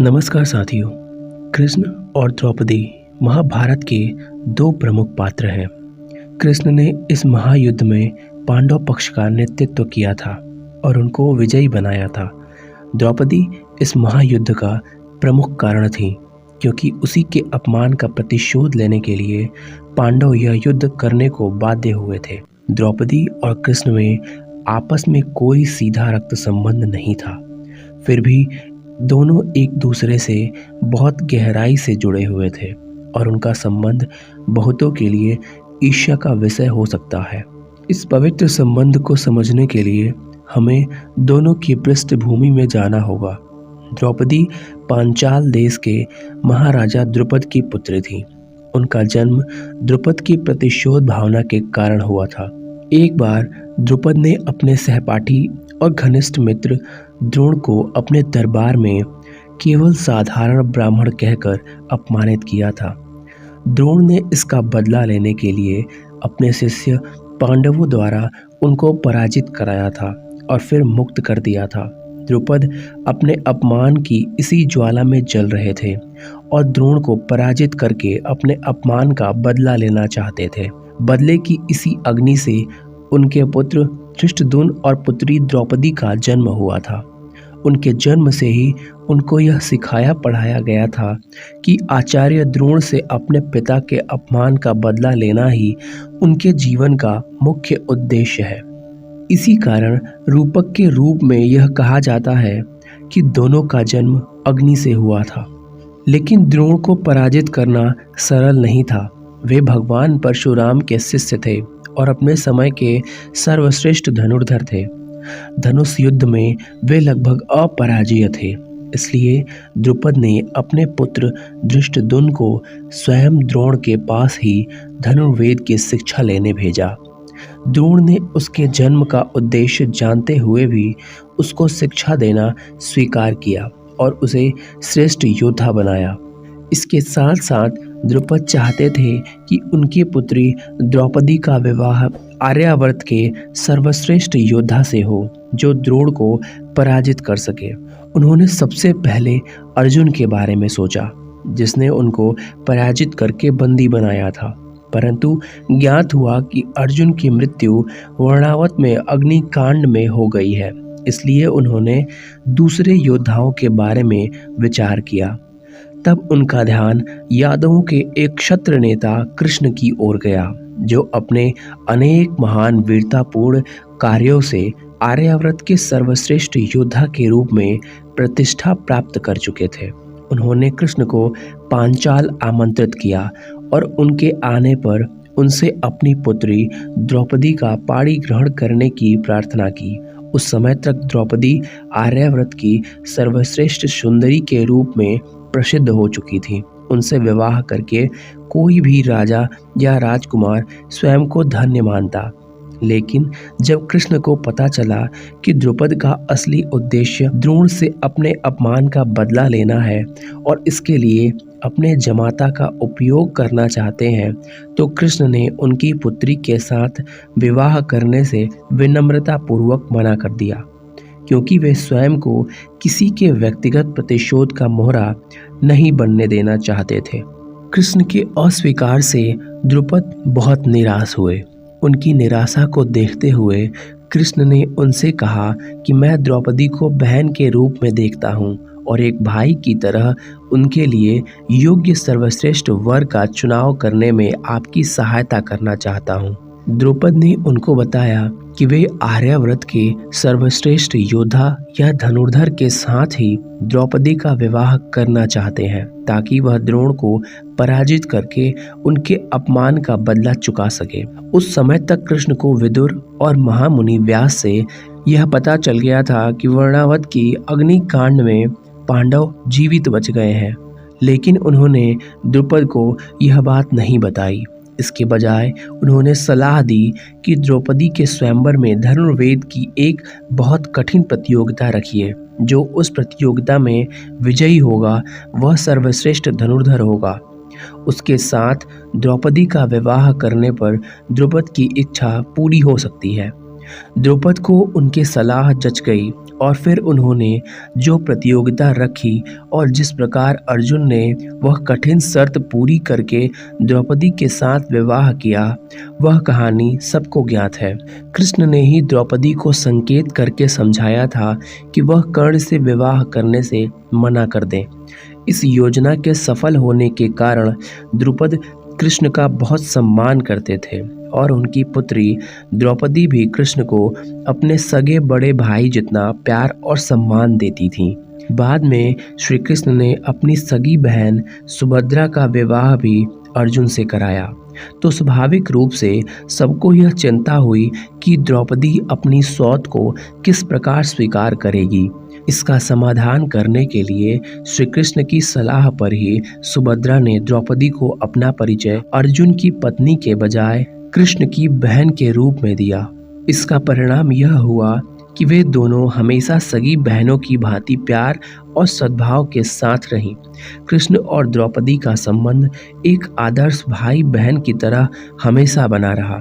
नमस्कार साथियों। कृष्ण और द्रौपदी महाभारत के दो प्रमुख पात्र हैं। कृष्ण ने इस महायुद्ध में पांडव पक्ष का नेतृत्व किया था और उनको विजयी बनाया था। द्रौपदी इस महायुद्ध का प्रमुख कारण थी, क्योंकि उसी के अपमान का प्रतिशोध लेने के लिए पांडव यह युद्ध करने को बाध्य हुए थे। द्रौपदी और कृष्ण में आपस में कोई सीधा रक्त संबंध नहीं था, फिर भी दोनों एक दूसरे से बहुत गहराई से जुड़े हुए थे और उनका संबंध बहुतों के लिए ईर्ष्या का विषय हो सकता है। इस पवित्र संबंध को समझने के लिए हमें दोनों की पृष्ठभूमि में जाना होगा। द्रौपदी पांचाल देश के महाराजा द्रुपद की पुत्री थी। उनका जन्म द्रुपद की प्रतिशोध भावना के कारण हुआ था। एक बार द्रुपद ने अपने सहपाठी और घनिष्ठ मित्र द्रोण को अपने दरबार में केवल साधारण ब्राह्मण कहकर अपमानित किया था। द्रोण ने इसका बदला लेने के लिए अपने शिष्य पांडवों द्वारा उनको पराजित कराया था और फिर मुक्त कर दिया था। द्रुपद अपने अपमान की इसी ज्वाला में जल रहे थे और द्रोण को पराजित करके अपने अपमान का बदला लेना चाहते थे। बदले की इसी अग्नि से उनके पुत्र धृष्टद्युम्न और पुत्री द्रौपदी का जन्म हुआ था। उनके जन्म से ही उनको यह सिखाया पढ़ाया गया था कि आचार्य द्रोण से अपने पिता के अपमान का बदला लेना ही उनके जीवन का मुख्य उद्देश्य है। इसी कारण रूपक के रूप में यह कहा जाता है कि दोनों का जन्म अग्नि से हुआ था। लेकिन द्रोण को पराजित करना सरल नहीं था। वे भगवान परशुराम के शिष्य थे और अपने समय के सर्वश्रेष्ठ धनुर्धर थे। धनुष युद्ध में वे लगभग अपराजेय थे। इसलिए द्रुपद ने अपने पुत्र धृष्टद्युम्न को स्वयं द्रोण के पास ही धनुर्वेद की शिक्षा लेने भेजा। द्रोण ने उसके जन्म का उद्देश्य जानते हुए भी उसको शिक्षा देना स्वीकार किया और उसे श्रेष्ठ योद्धा बनाया। इसके साथ साथ द्रुपद चाहते थे कि उनकी पुत्री द्रौपदी का विवाह आर्यावर्त के सर्वश्रेष्ठ योद्धा से हो, जो द्रोण को पराजित कर सके। उन्होंने सबसे पहले अर्जुन के बारे में सोचा, जिसने उनको पराजित करके बंदी बनाया था। परंतु ज्ञात हुआ कि अर्जुन की मृत्यु वर्णावत में अग्निकांड में हो गई है। इसलिए उन्होंने दूसरे योद्धाओं के बारे में विचार किया। तब उनका ध्यान यादवों के एक क्षत्र नेता कृष्ण की ओर गया, जो अपने अनेक महान वीरतापूर्ण कार्यों से आर्यावर्त के सर्वश्रेष्ठ योद्धा के रूप में प्रतिष्ठा प्राप्त कर चुके थे। उन्होंने कृष्ण को पांचाल आमंत्रित किया और उनके आने पर उनसे अपनी पुत्री द्रौपदी का पाणी ग्रहण करने की प्रार्थना की। उस समय तक द्रौपदी आर्यावर्त की सर्वश्रेष्ठ सुंदरी के रूप में प्रसिद्ध हो चुकी थी। उनसे विवाह करके कोई भी राजा या राजकुमार स्वयं को धन्य मानता। लेकिन जब कृष्ण को पता चला कि द्रुपद का असली उद्देश्य द्रोण से अपने अपमान का बदला लेना है और इसके लिए अपने जमाता का उपयोग करना चाहते हैं, तो कृष्ण ने उनकी पुत्री के साथ विवाह करने से विनम्रता पूर्वक मना कर दिया, क्योंकि वे स्वयं को किसी के व्यक्तिगत प्रतिशोध का मोहरा नहीं बनने देना चाहते थे। कृष्ण के अस्वीकार से द्रुपद बहुत निराश हुए। उनकी निराशा को देखते हुए कृष्ण ने उनसे कहा कि मैं द्रौपदी को बहन के रूप में देखता हूँ और एक भाई की तरह उनके लिए योग्य सर्वश्रेष्ठ वर का चुनाव करने में आपकी सहायता करना चाहता हूँ। द्रुपद ने उनको बताया कि वे आर्यावर्त के सर्वश्रेष्ठ योद्धा या धनुर्धर के साथ ही द्रौपदी का विवाह करना चाहते हैं, ताकि वह द्रोण को पराजित करके उनके अपमान का बदला चुका सके। उस समय तक कृष्ण को विदुर और महामुनि व्यास से यह पता चल गया था कि वर्णावत की अग्निकांड में पांडव जीवित बच गए हैं, लेकिन उन्होंने द्रुपद को यह बात नहीं बताई। इसके बजाय उन्होंने सलाह दी कि द्रौपदी के स्वयंवर में धनुर्वेद की एक बहुत कठिन प्रतियोगिता रखिए। जो उस प्रतियोगिता में विजयी होगा वह सर्वश्रेष्ठ धनुर्धर होगा। उसके साथ द्रौपदी का विवाह करने पर द्रुपद की इच्छा पूरी हो सकती है। द्रौपद को उनके सलाह जच गई और फिर उन्होंने जो प्रतियोगिता रखी और जिस प्रकार अर्जुन ने वह कठिन शर्त पूरी करके द्रौपदी के साथ विवाह किया, वह कहानी सबको ज्ञात है। कृष्ण ने ही द्रौपदी को संकेत करके समझाया था कि वह कर्ण से विवाह करने से मना कर दें। इस योजना के सफल होने के कारण द्रुपद कृष्ण का बहुत सम्मान करते थे और उनकी पुत्री द्रौपदी भी कृष्ण को अपने सगे बड़े भाई जितना प्यार और सम्मान देती थी। बाद में श्री कृष्ण ने अपनी सगी बहन सुभद्रा का विवाह भी अर्जुन से कराया, तो स्वाभाविक रूप से सबको यह चिंता हुई कि द्रौपदी अपनी सौत को किस प्रकार स्वीकार करेगी। इसका समाधान करने के लिए श्री कृष्ण की सलाह पर ही सुभद्रा ने द्रौपदी को अपना परिचय अर्जुन की पत्नी के बजाय कृष्ण की बहन के रूप में दिया। इसका परिणाम यह हुआ कि वे दोनों हमेशा सगी बहनों की भांति प्यार और सद्भाव के साथ रहीं। कृष्ण और द्रौपदी का संबंध एक आदर्श भाई बहन की तरह हमेशा बना रहा।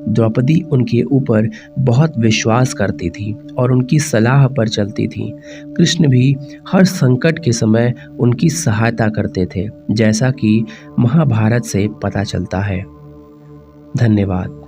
द्रौपदी उनके ऊपर बहुत विश्वास करती थी और उनकी सलाह पर चलती थी। कृष्ण भी हर संकट के समय उनकी सहायता करते थे, जैसा कि महाभारत से पता चलता है। धन्यवाद।